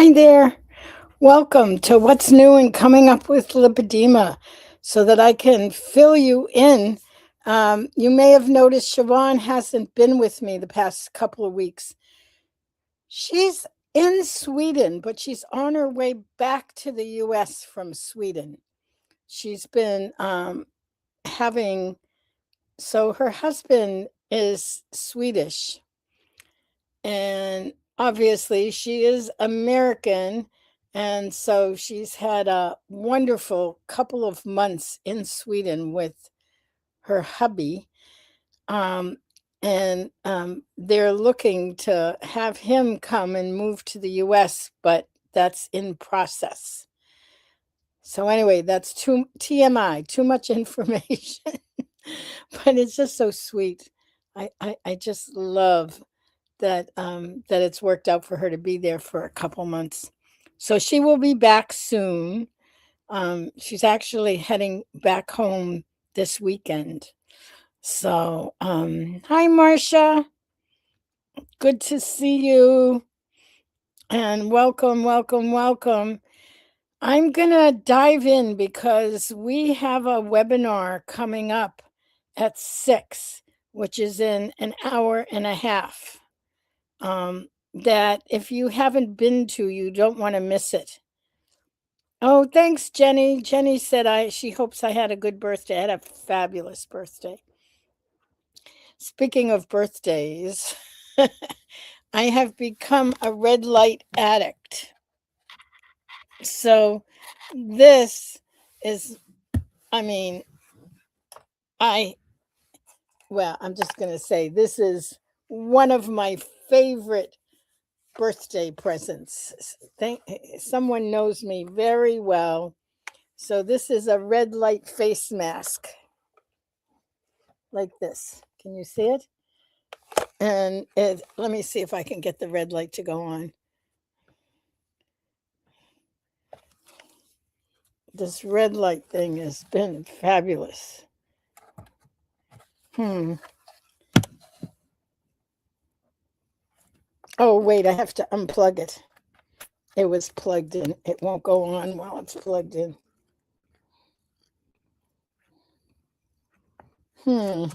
Hi there. Welcome to What's New and Coming Up with Lipedema so that I can fill you in. You may have noticed Siobhan hasn't been with me the past couple of weeks. She's in Sweden, but she's on her way back to the US from Sweden. She's been having, so her husband is Swedish, and obviously she is American. And so she's had a wonderful couple of months in Sweden with her hubby. Um, and they're looking to have him come and move to the US, but that's in process. So, anyway, that's too TMI, too much information, but it's just so sweet. I just love that it's worked out for her to be there for a couple months. So she will be back soon. She's actually heading back home this weekend. So, hi, Marcia. Good to see you. And welcome, welcome, welcome. I'm going to dive in because we have a webinar coming up at 6, which is in an hour and a half. That if you haven't been to, you don't want to miss it. Oh, thanks, Jenny. Jenny said she hopes I had a good birthday. I had a fabulous birthday. Speaking of birthdays, I have become a red light addict. So this is, I mean, I'm just going to say this is one of my favorite birthday presents. Someone knows me very well. So this is a red light face mask like this. Can you see it? And let me see if I can get the red light to go on. This red light thing has been fabulous. Oh, wait, I have to unplug it. It was plugged in. It won't go on while it's plugged in. I'm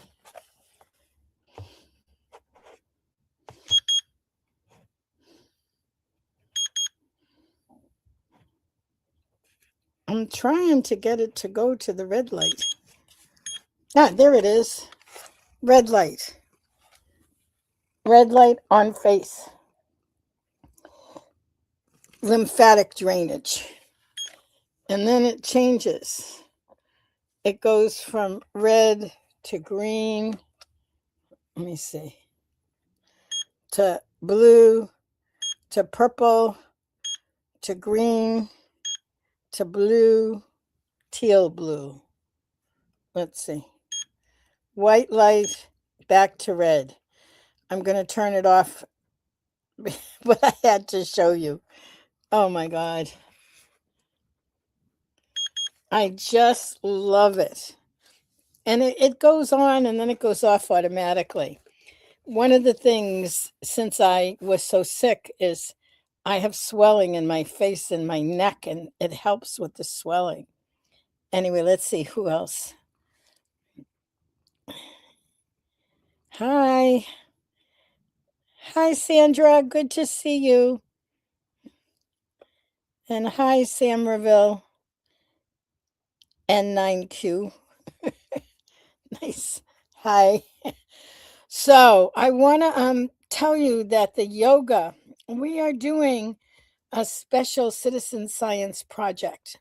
trying to get it to go to the red light. Ah, there it is. Red light. Red light on face. Lymphatic drainage. And then it changes. It goes from red to green. Let me see. To blue, to purple, to green, to blue, teal blue. Let's see. White light, back to red. I'm going to turn it off, but I had to show you. Oh my God. I just love it. And it goes on and then it goes off automatically. One of the things since I was so sick is I have swelling in my face and my neck, and it helps with the swelling. Anyway, let's see who else. Hi. Hi, Sandra. Good to see you. And hi, Sam Reville. N9Q. Nice. Hi. So I want to tell you that the yoga, we are doing a special citizen science project,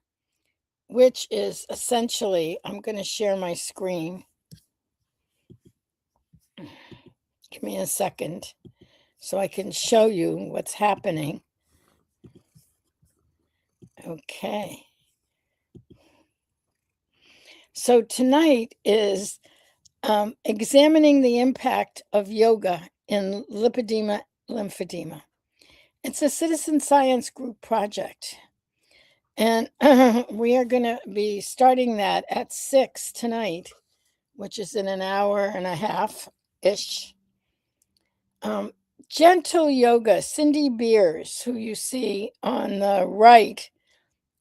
which is essentially, I'm going to share my screen. Give me a second so I can show you what's happening. Okay. So tonight is examining the impact of yoga in lipedema, lymphedema. It's a citizen science group project. And we are going to be starting that at 6 tonight, which is in an hour and a half-ish. Gentle Yoga, Cindy Beers, who you see on the right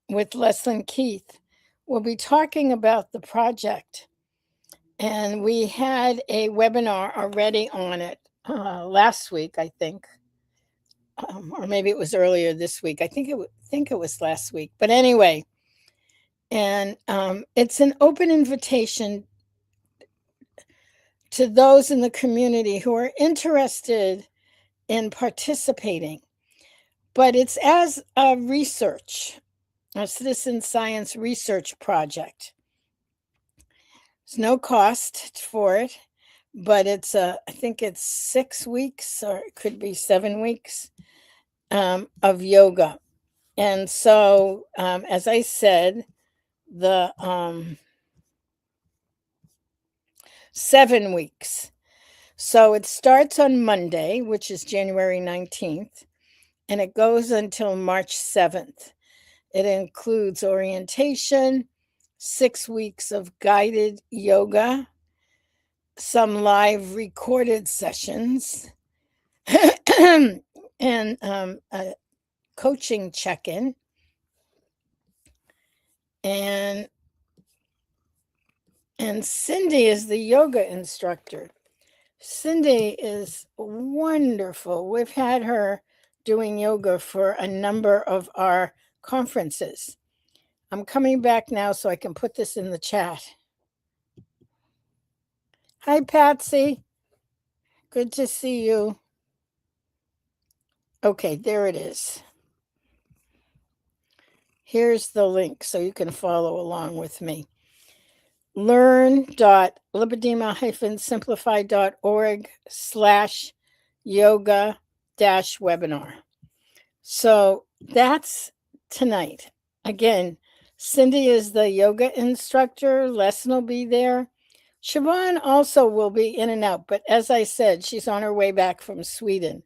with Leslyn Keith, will be talking about the project. And we had a webinar already on it last week, I think. Or maybe it was earlier this week. I think it was last week. But anyway, and it's an open invitation to those in the community who are interested in participating. But it's as a citizen science research project. There's no cost for it, but I think it's 6 weeks, or it could be 7 weeks of yoga. And so, as I said, the 7 weeks. So it starts on Monday, which is January 19th, and it goes until March 7th. It includes orientation, 6 weeks of guided yoga, some live recorded sessions, and a coaching check-in. And Cindy is the yoga instructor. Cindy is wonderful. We've had her doing yoga for a number of our conferences. I'm coming back now so I can put this in the chat. Hi, Patsy. Good to see you. Okay, there it is. Here's the link so you can follow along with me. learn.lipedema-simplified.org/yoga-webinar. So that's tonight. Again, Cindy is the yoga instructor. Lesson will be there. Siobhan also will be in and out, but as I said, she's on her way back from Sweden.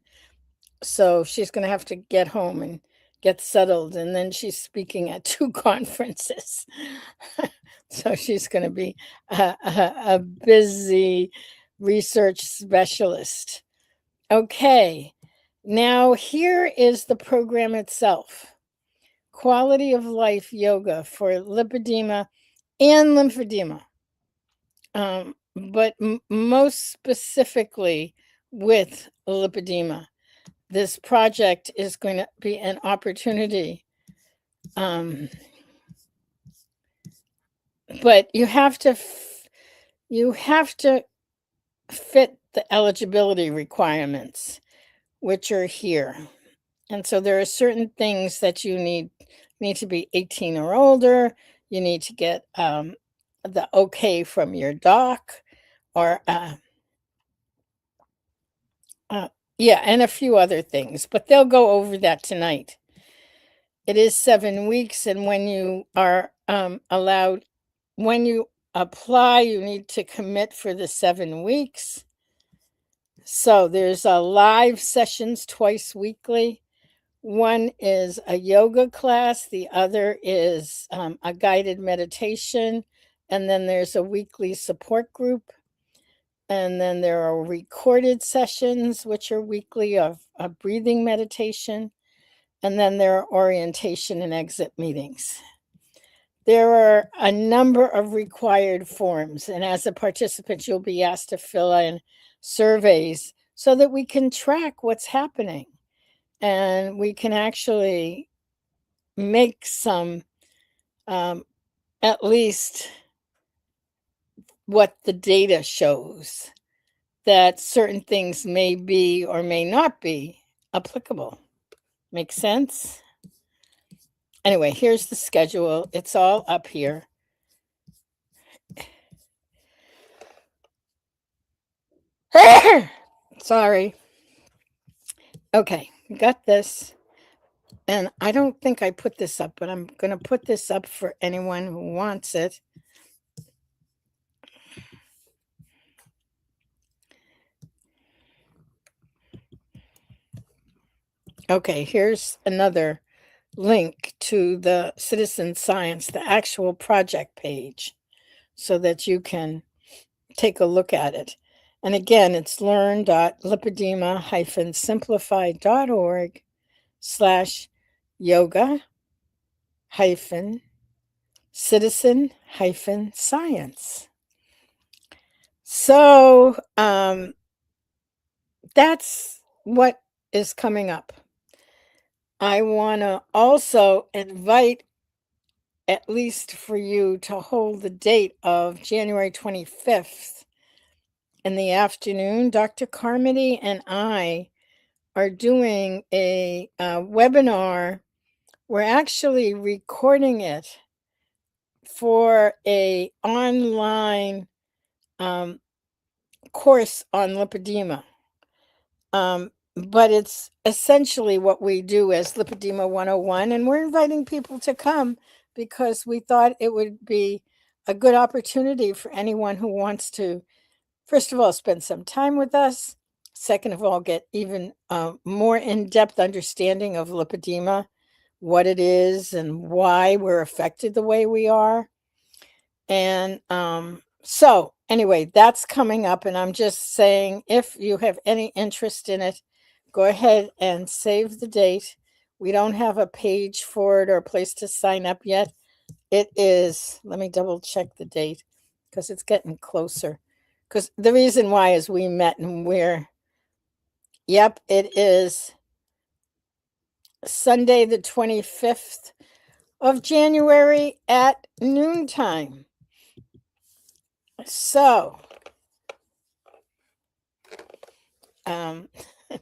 So she's going to have to get home and get settled. And then she's speaking at 2 conferences. So she's going to be a busy research specialist. Okay, now here is the program itself. Quality of life yoga for lipedema and lymphedema. But most specifically with lipedema. This project is going to be an opportunity. But you have to fit the eligibility requirements, which are here. And so there are certain things that you need to be 18 or older. You need to get the okay from your doc, or and a few other things, but they'll go over that tonight. It is 7 weeks, and when you are when you apply, you need to commit for the 7 weeks. So there's live sessions twice weekly. One is a yoga class, the other is a guided meditation, and then there's a weekly support group. And then there are recorded sessions, which are weekly, of a breathing meditation. And then there are orientation and exit meetings. There are a number of required forms. And as a participant, you'll be asked to fill in surveys so that we can track what's happening. And we can actually make some, at least what the data shows, that certain things may be or may not be applicable. Make sense? Anyway, here's the schedule. It's all up here. Sorry. Okay, got this. And I don't think I put this up, but I'm going to put this up for anyone who wants it. Okay, here's another link to the citizen science, the actual project page, so that you can take a look at it. And again, it's learn.lipedema-citizen-science. So that's what is coming up. I want to also invite, at least for you, to hold the date of January 25th in the afternoon. Dr. Carmody and I are doing a webinar. We're actually recording it for a online course on lipedema. But it's essentially what we do as Lipedema 101, and we're inviting people to come because we thought it would be a good opportunity for anyone who wants to, first of all, spend some time with us. Second of all, get even more in-depth understanding of lipedema, what it is and why we're affected the way we are. And so anyway, that's coming up, and I'm just saying, if you have any interest in it, go ahead and save the date. We don't have a page for it or a place to sign up yet. It is, let me double check the date because it's getting closer. Because the reason why is we met and yep, it is Sunday the 25th of January at noontime. So,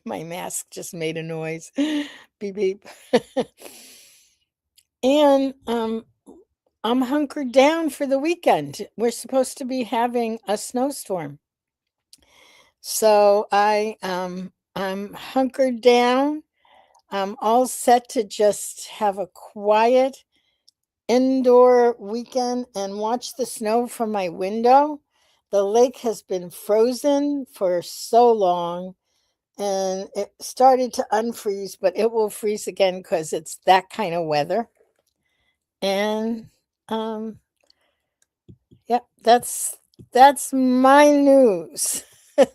my mask just made a noise. Beep, beep. And I'm hunkered down for the weekend. We're supposed to be having a snowstorm. So I'm hunkered down. I'm all set to just have a quiet indoor weekend and watch the snow from my window. The lake has been frozen for so long, and it started to unfreeze, but it will freeze again because it's that kind of weather. And yep, that's my news.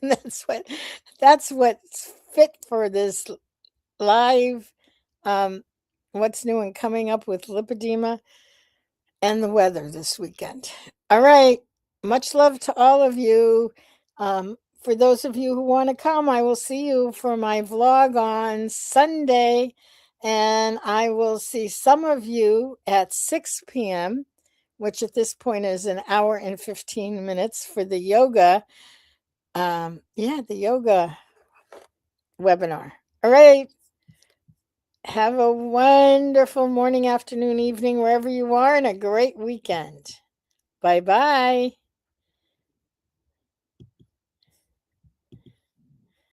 That's what's fit for this live what's new and coming up with lipedema and the weather this weekend. All right, much love to all of you. For those of you who want to come, I will see you for my vlog on Sunday, and I will see some of you at 6 p.m., which at this point is an hour and 15 minutes for the yoga. The yoga webinar. All right. Have a wonderful morning, afternoon, evening, wherever you are, and a great weekend. Bye-bye.